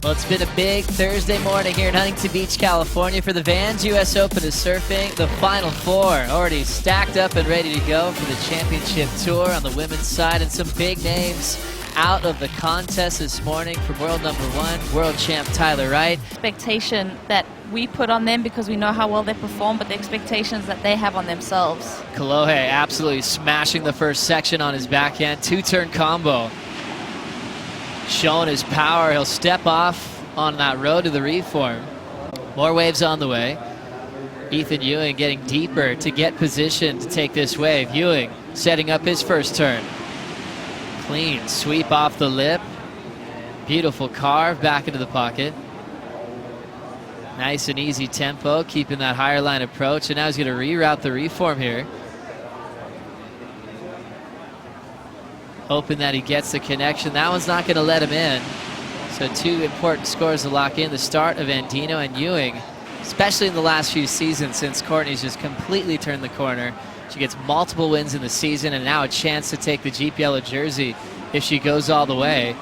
Well, it's been a big Thursday morning here in Huntington Beach, California for the Vans US Open of Surfing. The Final Four already stacked up and ready to go for the championship tour on the women's side, and some big names out of the contest this morning. From world number one, world champ Tyler Wright. Expectation that we put on them because we know how well they perform, but the expectations that they have on themselves. Kolohe absolutely smashing the first section on his backhand. Two-turn combo. Showing his power. He'll step off on that road to the reform. More waves on the way. Ethan Ewing getting deeper to get positioned to take this wave. Ewing setting up his first turn. Clean sweep off the lip. Beautiful carve back into the pocket. Nice and easy tempo, keeping that higher line approach, and now he's going to reroute the reform here. Hoping that he gets the connection. That one's not going to let him in. So two important scores to lock in. The start of Andino and Ewing, especially in the last few seasons since Courtney's just completely turned the corner. She gets multiple wins in the season and now a chance to take the Jeep Yellow jersey if she goes all the way.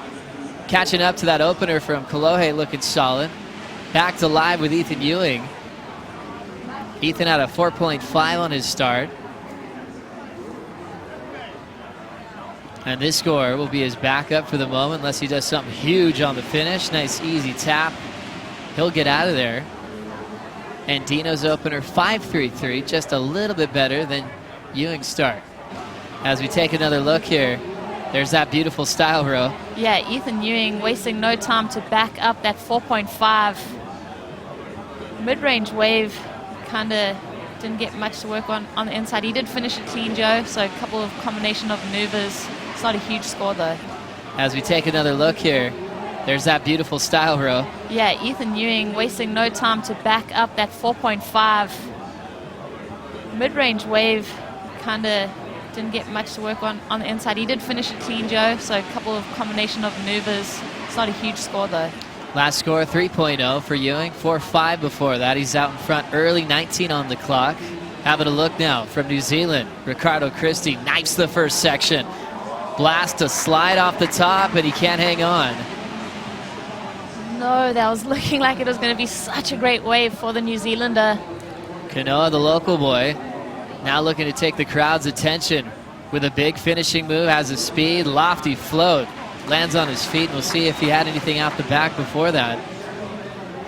Catching up to that opener from Kolohe, looking solid. Back to live with Ethan Ewing. Ethan had a 4.5 on his start. And this score will be his backup for the moment unless he does something huge on the finish. Nice easy tap. He'll get out of there. And Dino's opener 5.33, just a little bit better than Ewing's start. As we take another look here, there's that beautiful style row. Yeah, Ethan Ewing wasting no time to back up that 4.5. Mid-range wave kind of didn't get much to work on the inside. He did finish it clean, Joe, so a couple of combination of maneuvers. It's not a huge score, though. As we take another look here, there's that beautiful style row. Yeah, Ethan Ewing wasting no time to back up that 4.5. Mid-range wave kind of didn't get much to work on the inside. He did finish it clean, Joe, so a couple of combination of maneuvers. It's not a huge score, though. Last score 3.0 for Ewing, 4.5 before that. He's out in front early, 19 on the clock. Having a look now from New Zealand. Ricardo Christie knifes the first section. Blast to slide off the top, and he can't hang on. No, that was looking like it was going to be such a great wave for the New Zealander. Kanoa, the local boy, now looking to take the crowd's attention with a big finishing move. Has a speed, lofty float. Lands on his feet, and we'll see if he had anything out the back before that.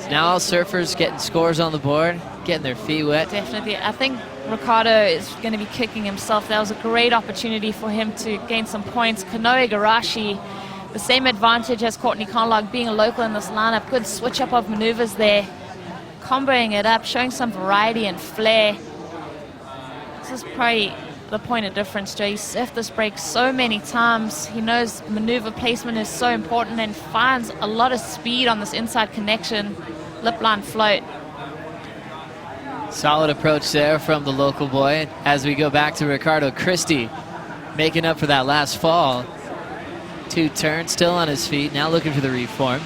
So now all surfers getting scores on the board, getting their feet wet. Definitely. I think Ricardo is going to be kicking himself. That was a great opportunity for him to gain some points. Kanoa Igarashi, the same advantage as Courtney Conlogue, being a local in this lineup. Good switch up of maneuvers there. Comboing it up, showing some variety and flair. This is probably the point of difference, Joe. He's surfed this break so many times. He knows maneuver placement is so important and finds a lot of speed on this inside connection, lip line float. Solid approach there from the local boy. As we go back to Ricardo Christie, making up for that last fall. Two turns, still on his feet, now looking for the reform.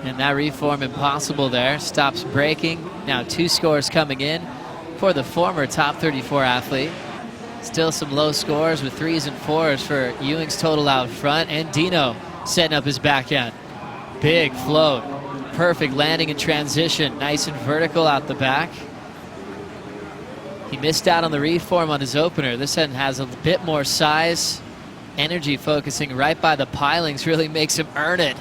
And that reform impossible there. Stops breaking. Now two scores coming in for the former top 34 athlete. Still some low scores with 3s and 4s for Ewing's total out front. And Dino setting up his backhand. Big float. Perfect landing and transition. Nice and vertical out the back. He missed out on the reform on his opener. This one has a bit more size. Energy focusing right by the pilings really makes him earn it.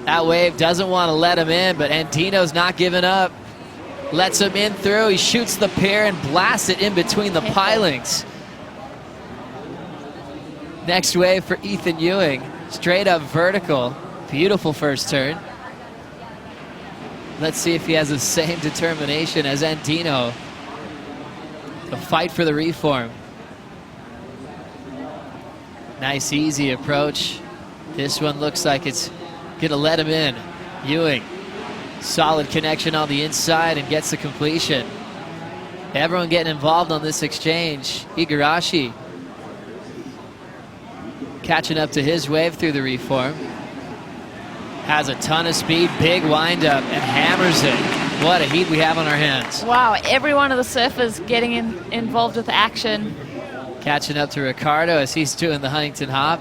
That wave doesn't want to let him in, but Andino's not giving up. Lets him in through. He shoots the pair and blasts it in between the pilings. Next wave for Ethan Ewing. Straight up vertical. Beautiful first turn. Let's see if he has the same determination as Andino to fight for the reform. Nice easy approach. This one looks like it's gonna let him in. Ewing, solid connection on the inside and gets the completion. Everyone getting involved on this exchange. Igarashi catching up to his wave through the reform. Has a ton of speed, big windup, and hammers it. What a heat we have on our hands. Wow, every one of the surfers getting involved with action. Catching up to Ricardo as he's doing the Huntington hop.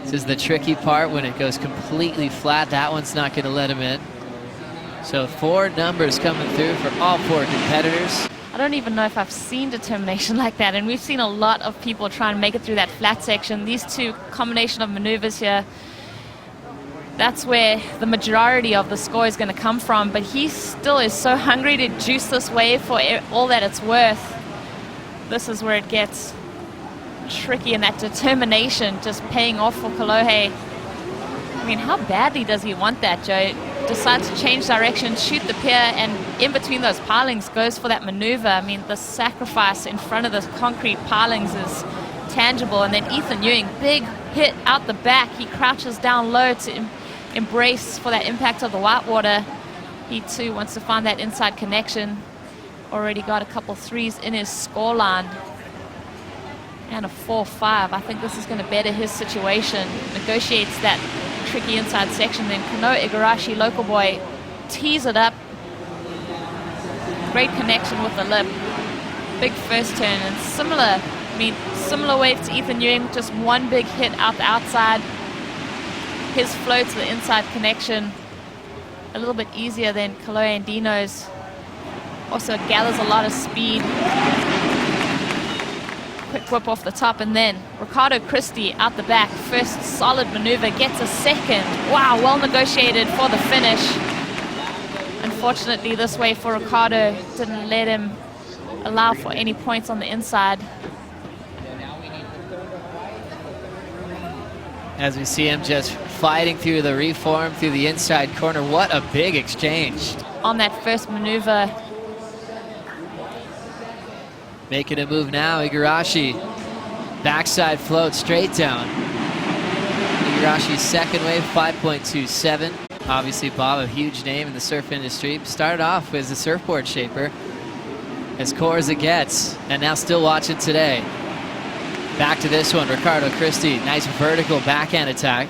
This is the tricky part when it goes completely flat. That one's not going to let him in. So 4 numbers coming through for all 4 competitors. I don't even know if I've seen determination like that, and we've seen a lot of people try and make it through that flat section. These 2 combination of maneuvers here, that's where the majority of the score is going to come from, but he still is so hungry to juice this wave for all that it's worth. This is where it gets tricky, and that determination just paying off for Kolohe. I mean, how badly does he want that, Joe? Decides to change direction, shoot the pier, and in between those pilings goes for that maneuver. I mean, the sacrifice in front of the concrete pilings is tangible. And then Ethan Ewing, big hit out the back. He crouches down low to embrace for that impact of the whitewater. He too wants to find that inside connection. Already got a couple 3s in his scoreline. And a 4-5. I think this is going to better his situation. Negotiates that tricky inside section. Then Kanoa Igarashi, local boy, tees it up. Great connection with the lip. Big first turn, and similar wave to Ethan Ewing, just one big hit out the outside. His flow to the inside connection a little bit easier than Kolohe and Dino's. Also gathers a lot of speed. Quick whip off the top, and then Ricardo Christie out the back. First solid maneuver, gets a second. Wow, well negotiated for the finish. Unfortunately, this wave for Ricardo didn't let him allow for any points on the inside. As we see him just fighting through the reform, through the inside corner. What a big exchange. On that first maneuver. Making a move now, Igarashi. Backside float straight down. Igarashi's second wave, 5.27. Obviously, Bob, a huge name in the surf industry. Started off as a surfboard shaper, as core as it gets, and now still watching today. Back to this one, Ricardo Christie. Nice vertical backhand attack.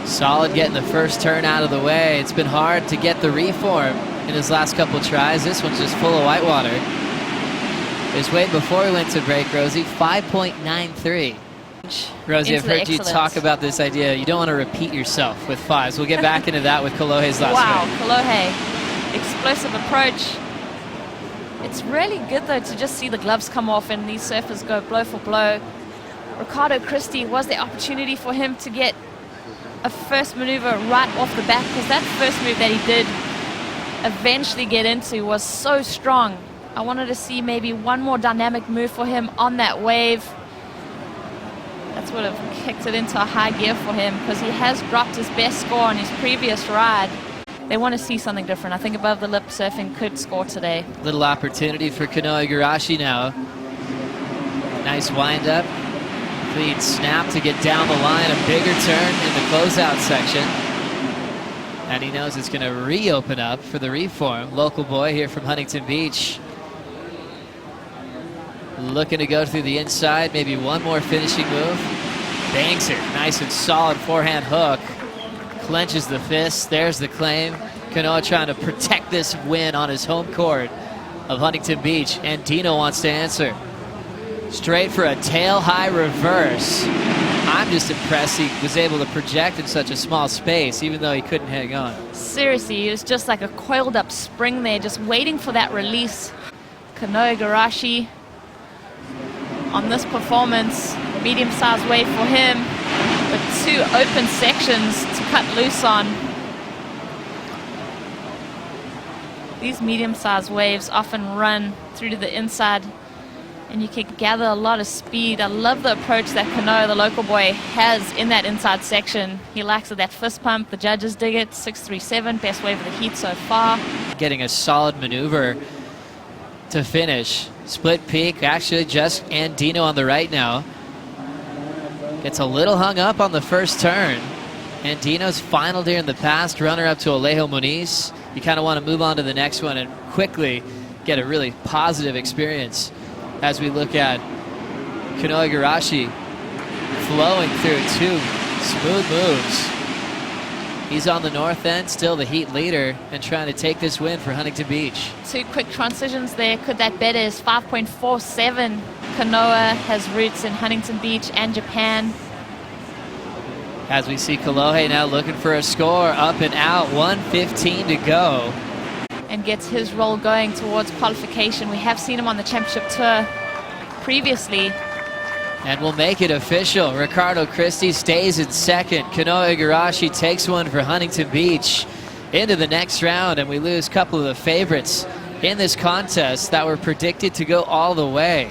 Solid getting the first turn out of the way. It's been hard to get the reform in his last couple tries. This one's just full of whitewater. His wave before we went to break, Rosie, 5.93. Rosie, I've heard you talk about this idea. You don't want to repeat yourself with 5s. We'll get back into that with Kolohe's last wave. Wow, Kolohe, explosive approach. It's really good, though, to just see the gloves come off and these surfers go blow for blow. Ricardo Christie, was the opportunity for him to get a first maneuver right off the bat, because that first move that he did eventually get into was so strong. I wanted to see maybe one more dynamic move for him on that wave. That's what have kicked it into a high gear for him, because he has dropped his best score on his previous ride. They want to see something different. I think above the lip surfing could score today. Little opportunity for Kanoa Igarashi now. Nice wind up. Lead snap to get down the line, a bigger turn in the closeout section. And he knows it's going to reopen up for the reform. Local boy here from Huntington Beach. Looking to go through the inside, maybe one more finishing move. Bangs it, nice and solid forehand hook. Clenches the fist, there's the claim. Kanoa trying to protect this win on his home court of Huntington Beach, and Dino wants to answer. Straight for a tail-high reverse. I'm just impressed he was able to project in such a small space, even though he couldn't hang on. Seriously, it was just like a coiled up spring there, just waiting for that release. Kanoa Igarashi on this performance, medium-sized wave for him, but 2 open sections to cut loose on. These medium-sized waves often run through to the inside, and you can gather a lot of speed. I love the approach that Kanoa, the local boy, has in that inside section. He likes that fist pump. The judges dig it. 6.37, best wave of the heat so far. Getting a solid maneuver to finish. Split peak, actually just Andino on the right now. Gets a little hung up on the first turn. Andino's final here in the past, runner up to Alejo Muniz. You kind of want to move on to the next one and quickly get a really positive experience as we look at Kanoa Igarashi flowing through 2 smooth moves. He's on the north end, still the heat leader, and trying to take this win for Huntington Beach. 2 quick transitions there. Could that bet is 5.47. Kanoa has roots in Huntington Beach and Japan. As we see Kolohe now looking for a score, up and out, 1:15 to go. And gets his roll going towards qualification. We have seen him on the championship tour previously. And we'll make it official. Ricardo Christie stays in second. Kanoa Igarashi takes one for Huntington Beach into the next round, and we lose a couple of the favorites in this contest that were predicted to go all the way.